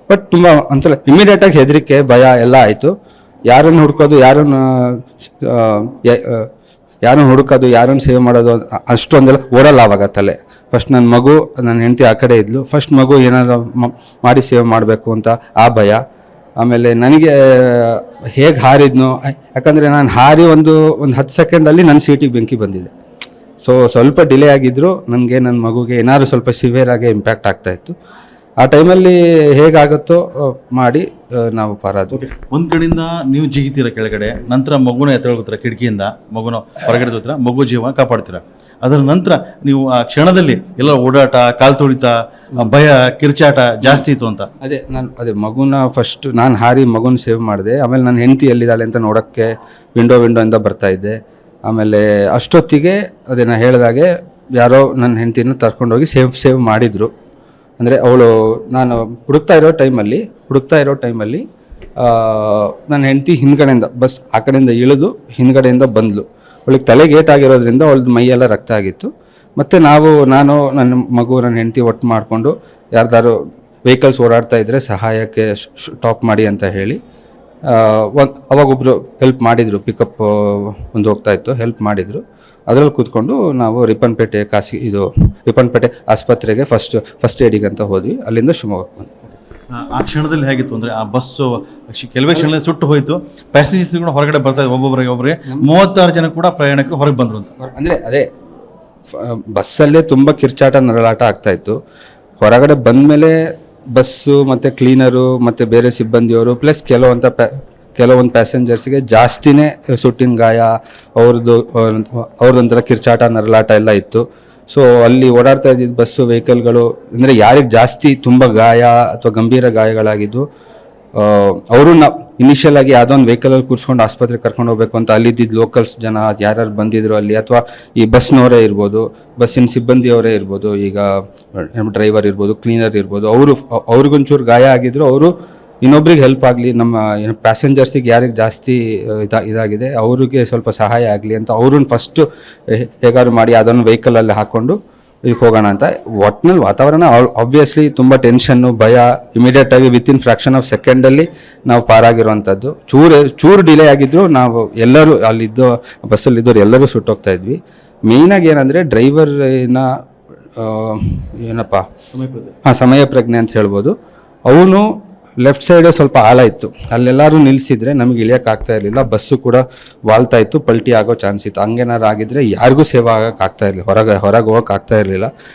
But ತುಂಬ ಒಂದ್ಸಲ ಇಮಿಡಿಯೇಟಾಗಿ ಹೆದರಿಕೆ ಭಯ ಎಲ್ಲ ಆಯಿತು. ಯಾರನ್ನು ಹುಡ್ಕೋದು, ಯಾರನ್ನು ಹುಡುಕೋದು, ಯಾರನ್ನು ಸೇವ್ ಮಾಡೋದು ಅಷ್ಟೊಂದೆಲ್ಲ ಓಡಲ್ಲ ಆವಾಗ ತಲೆ. ಫಸ್ಟ್ ನನ್ನ ಮಗು, ನನ್ನ ಹೆಂಡತಿ ಆ ಕಡೆ ಇದ್ಲು, ಫಸ್ಟ್ ಮಗು ಏನಾದ್ರು ಮಾಡಿ ಸೇವ್ ಮಾಡಬೇಕು ಅಂತ ಆ ಭಯ. ಆಮೇಲೆ ನನಗೆ ಹೇಗೆ ಹಾರಿದ್ನು, ಯಾಕಂದರೆ ನಾನು ಹಾರಿ ಒಂದು 10 ಸೆಕೆಂಡಲ್ಲಿ ನನ್ನ ಸೀಟಿಗೆ ಬೆಂಕಿ ಬಂದಿದೆ. ಸೊ ಸ್ವಲ್ಪ ಡಿಲೇ ಆಗಿದ್ದರೂ ನನಗೆ, ನನ್ನ ಮಗುಗೆ ಏನಾದ್ರು ಸ್ವಲ್ಪ ಸಿವಿಯರ್ ಆಗಿ ಇಂಪ್ಯಾಕ್ಟ್ ಆಗ್ತಾಯಿತ್ತು. ಆ ಟೈಮಲ್ಲಿ ಹೇಗಾಗುತ್ತೋ ಮಾಡಿ ನಾವು ಪಾರಾದು. ಒಂದು ಕಡೆಯಿಂದ ನೀವು ಜಿಗಿತೀರ ಕೆಳಗಡೆ, ನಂತರ ಮಗುನ ಎತ್ತಳ್ಕೊತೀರ ಕಿಟಕಿಯಿಂದ, ಮಗುನ ಹೊರಗಡೆ ತೋತೀರ, ಮಗು ಜೀವ ಕಾಪಾಡ್ತೀರ. ಅದರ ನಂತರ ನೀವು ಆ ಕ್ಷಣದಲ್ಲಿ ಎಲ್ಲ ಓಡಾಟ, ಕಾಲು ತುಳಿತ, ಭಯ, ಕಿರ್ಚಾಟ ಜಾಸ್ತಿ ಇತ್ತು ಅಂತ. ಅದೇ ಮಗುನ ಫಸ್ಟ್ ನಾನು ಹಾರಿ ಮಗುನ ಸೇವ್ ಮಾಡಿದೆ. ಆಮೇಲೆ ನನ್ನ ಹೆಂಡತಿ ಎಲ್ಲಿದ್ದಾಳೆ ಅಂತ ನೋಡೋಕ್ಕೆ ವಿಂಡೋಯಿಂದ ಬರ್ತಾ ಇದ್ದೆ. ಆಮೇಲೆ ಅಷ್ಟೊತ್ತಿಗೆ ಅದೇ ನಾನು ಹೇಳಿದಾಗೆ ಯಾರೋ ನನ್ನ ಹೆಂಡತಿನ ಕರ್ಕೊಂಡೋಗಿ ಸೇವ್ ಮಾಡಿದರು. ಅಂದರೆ ನಾನು ಹುಡುಕ್ತಾ ಇರೋ ಟೈಮಲ್ಲಿ ನನ್ನ ಹೆಂಡತಿ ಹಿಂದ್ಗಡೆಯಿಂದ ಬಸ್ ಆ ಕಡೆಯಿಂದ ಇಳಿದು ಹಿಂದ್ಗಡೆಯಿಂದ ಬಂದಳು. ಅವಳಿಗೆ ತಲೆಗೆ ಏಟಾಗಿರೋದ್ರಿಂದ ಅವಳದ್ದು ಮೈಯೆಲ್ಲ ರಕ್ತ ಆಗಿತ್ತು. ಮತ್ತು ನಾನು ನನ್ನ ಮಗು, ನನ್ನ ಹೆಂಡತಿ ಒಟ್ಟು ಮಾಡಿಕೊಂಡು ಯಾರ್ದಾರು ವೆಹಿಕಲ್ಸ್ ಓಡಾಡ್ತಾ ಇದ್ದರೆ ಸಹಾಯಕ್ಕೆ ಸ್ಟಾಪ್ ಮಾಡಿ ಅಂತ ಹೇಳಿ ಅವಾಗೊಬ್ಬರು ಹೆಲ್ಪ್ ಮಾಡಿದರು. ಪಿಕಪ್ ಒಂದು ಹೋಗ್ತಾ ಇತ್ತು, ಹೆಲ್ಪ್ ಮಾಡಿದರು. ಅದರಲ್ಲಿ ಕೂತ್ಕೊಂಡು ನಾವು ರಿಪ್ಪನ್ಪೇಟೆ ರಿಪ್ಪನ್ಪೇಟೆ ಆಸ್ಪತ್ರೆಗೆ ಫಸ್ಟ್ ಏಡಿಗೆ ಅಂತ ಹೋದ್ವಿ. ಅಲ್ಲಿಂದ ಶಿವಮೊಗ್ಗಕ್ಕೆ ಬಂದ್ವಿ. ಆ ಕ್ಷಣದಲ್ಲಿ ಹೇಗಿತ್ತು ಅಂದರೆ, ಆ ಬಸ್ಸು ಕೆಲವೇ ಕ್ಷಣದಲ್ಲಿ ಸುಟ್ಟು ಹೋಯಿತು. ಪ್ಯಾಸೆಂಜರ್ಸ್ ಕೂಡ ಹೊರಗಡೆ ಬರ್ತಾ ಇದ್ರು, ಒಬ್ಬೊಬ್ಬರಿಗೆ 36 ಜನ ಕೂಡ ಪ್ರಯಾಣಕ್ಕೆ ಹೊರಗೆ ಬಂದರು ಅಂತ. ಅಂದರೆ ಅದೇ ಬಸ್ಸಲ್ಲೇ ತುಂಬ ಕಿರ್ಚಾಟ ನರಳಾಟ ಆಗ್ತಾಯಿತ್ತು. ಹೊರಗಡೆ ಬಂದಮೇಲೆ ಬಸ್ಸು ಮತ್ತು ಕ್ಲೀನರು ಮತ್ತು ಬೇರೆ ಸಿಬ್ಬಂದಿಯವರು ಪ್ಲಸ್ ಕೆಲವೊಂದು ಪ್ಯಾಸೆಂಜರ್ಸ್ಗೆ ಜಾಸ್ತಿನೇ ಸುಟ್ಟಿನ ಗಾಯ, ಅವ್ರದ್ದೊಂಥರ ಕಿರ್ಚಾಟ ನರಳಾಟ ಎಲ್ಲ ಇತ್ತು. ಸೊ ಅಲ್ಲಿ ಓಡಾಡ್ತಾ ಇದ್ದಿದ್ದು ಬಸ್ಸು ವೆಹಿಕಲ್ಗಳು ಅಂದರೆ ಯಾರಿಗೆ ಜಾಸ್ತಿ ತುಂಬ ಗಾಯ ಅಥವಾ ಗಂಭೀರ ಗಾಯಗಳಾಗಿದ್ದು ಅವರು ಇನಿಷಿಯಲ್ ಆಗಿ ಯಾವುದೋ ಒಂದು ವೆಹಿಕಲಲ್ಲಿ ಕೂರಿಸ್ಕೊಂಡು ಆಸ್ಪತ್ರೆಗೆ ಕರ್ಕೊಂಡು ಹೋಗ್ಬೇಕು ಅಂತ ಅಲ್ಲಿದ್ದಿದ್ದು ಲೋಕಲ್ಸ್ ಜನ ಯಾರ್ಯಾರು ಬಂದಿದ್ರು ಅಲ್ಲಿ, ಅಥವಾ ಈ ಬಸ್ನವರೇ ಇರ್ಬೋದು, ಬಸ್ಸಿನ ಸಿಬ್ಬಂದಿಯವರೇ ಇರ್ಬೋದು, ಈಗ ಡ್ರೈವರ್ ಇರ್ಬೋದು, ಕ್ಲೀನರ್ ಇರ್ಬೋದು, ಅವ್ರಿಗೊಂಚೂರು ಗಾಯ ಆಗಿದ್ರು ಅವರು ಇನ್ನೊಬ್ರಿಗೆ ಹೆಲ್ಪ್ ಆಗಲಿ, ನಮ್ಮ ಪ್ಯಾಸೆಂಜರ್ಸಿಗೆ ಯಾರಿಗೆ ಜಾಸ್ತಿ ಇದಾಗಿದೆ ಅವ್ರಿಗೆ ಸ್ವಲ್ಪ ಸಹಾಯ ಆಗಲಿ ಅಂತ ಅವ್ರನ್ನ ಫಸ್ಟು ಹೇಗಾದ್ರು ಮಾಡಿ ಅದನ್ನು ವೆಹಿಕಲಲ್ಲಿ ಹಾಕ್ಕೊಂಡು ಇದಕ್ಕೆ ಹೋಗೋಣ ಅಂತ. ಒಟ್ಟಿನಲ್ಲಿ ವಾತಾವರಣ ಆಬ್ವಿಯಸ್ಲಿ ತುಂಬ ಟೆನ್ಷನ್ನು, ಭಯ. ಇಮಿಡಿಯೇಟಾಗಿ ವಿತಿನ್ ಫ್ರ್ಯಾಕ್ಷನ್ ಆಫ್ ಸೆಕೆಂಡಲ್ಲಿ ನಾವು ಪಾರಾಗಿರುವಂಥದ್ದು. ಚೂರು ಡಿಲೇ ಆಗಿದ್ರು ನಾವು ಎಲ್ಲರೂ ಬಸ್ಸಲ್ಲಿದ್ದವ್ರು ಎಲ್ಲರೂ ಸುಟ್ಟೋಗ್ತಾ ಇದ್ವಿ. ಮೇಯ್ನಾಗಿ ಏನಂದರೆ ಡ್ರೈವರ್ನ ಸಮಯ ಪ್ರಜ್ಞೆ ಅಂತ ಹೇಳ್ಬೋದು. ಅವನು ಲೆಫ್ಟ್ ಸೈಡೇ ಸ್ವಲ್ಪ ಆಳ ಇತ್ತು, ಅಲ್ಲೆಲ್ಲರೂ ನಿಲ್ಲಿಸಿದ್ರೆ ನಮಗೆ ಇಳಿಯೋಕ್ಕಾಗ್ತಾ ಇರಲಿಲ್ಲ. ಬಸ್ಸು ಕೂಡ ವಾಲ್ತಾ ಇತ್ತು, ಪಲ್ಟಿ ಆಗೋ ಚಾನ್ಸ್ ಇತ್ತು. ಹಂಗೇನಾರು ಆಗಿದ್ರೆ ಯಾರಿಗೂ ಸೇವ್ ಆಗೋಕ್ಕಾಗ್ತಾ ಇರಲಿಲ್ಲ, ಹೊರಗೆ ಹೋಗೋಕ್ಕಾಗ್ತಾ ಇರಲಿಲ್ಲ.